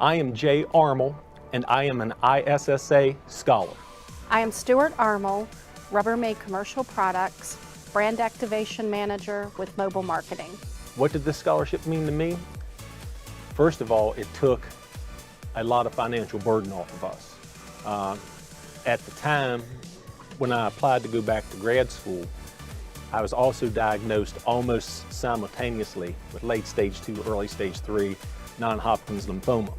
I am Jay Armel, and I am an ISSA Scholar. I am Stuart Armel, Rubbermaid Commercial Products, Brand Activation Manager with Mobile Marketing. What did this scholarship mean to me? First of all, it took a lot of financial burden off of us. At the time, when I applied to go back to grad school, I was also diagnosed almost simultaneously with late stage 2, early stage 3 non-Hodgkin's lymphoma.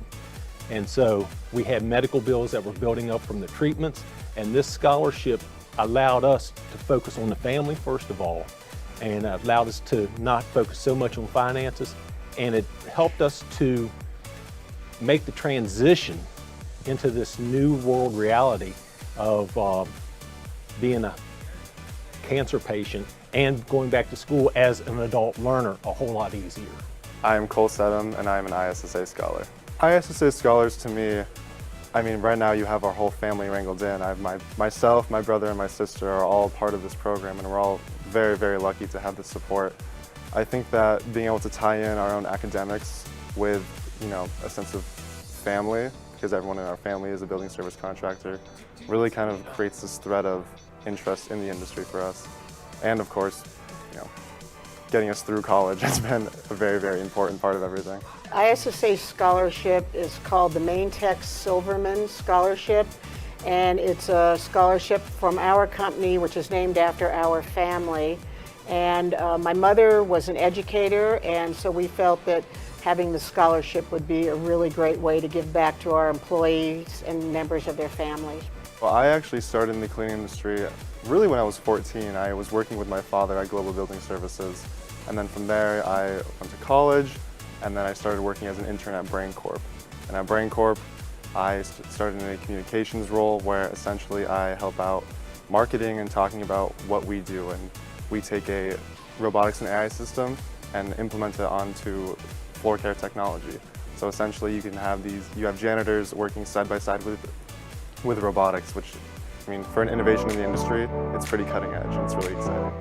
And so we had medical bills that were building up from the treatments, and this scholarship allowed us to focus on the family first of all, and allowed us to not focus so much on finances, and it helped us to make the transition into this new world reality of being a cancer patient and going back to school as an adult learner a whole lot easier. I am Cole Sedum, and I am an ISSA Scholar. ISSA Scholars to me, I mean, right now you have our whole family wrangled in. I have myself, my brother, and my sister are all part of this program, and we're all very, very lucky to have this support. I think that being able to tie in our own academics with, a sense of family, because everyone in our family is a building service contractor, really kind of creates this thread of interest in the industry for us. And of course, getting us through college has been a very, very important part of everything. ISSA Scholarship is called the Main Tech Silverman Scholarship, and it's a scholarship from our company, which is named after our family. And my mother was an educator, and so we felt that having the scholarship would be a really great way to give back to our employees and members of their families. Well, I actually started in the cleaning industry really when I was 14. I was working with my father at Global Building Services, and then from there I went to college, and then I started working as an intern at Brain Corp. And at Brain Corp, I started in a communications role where essentially I help out marketing and talking about what we do. And we take a robotics and AI system and implement it onto floor care technology. So essentially you have janitors working side by side with robotics, which, I mean, for an innovation in the industry, it's pretty cutting edge and it's really exciting.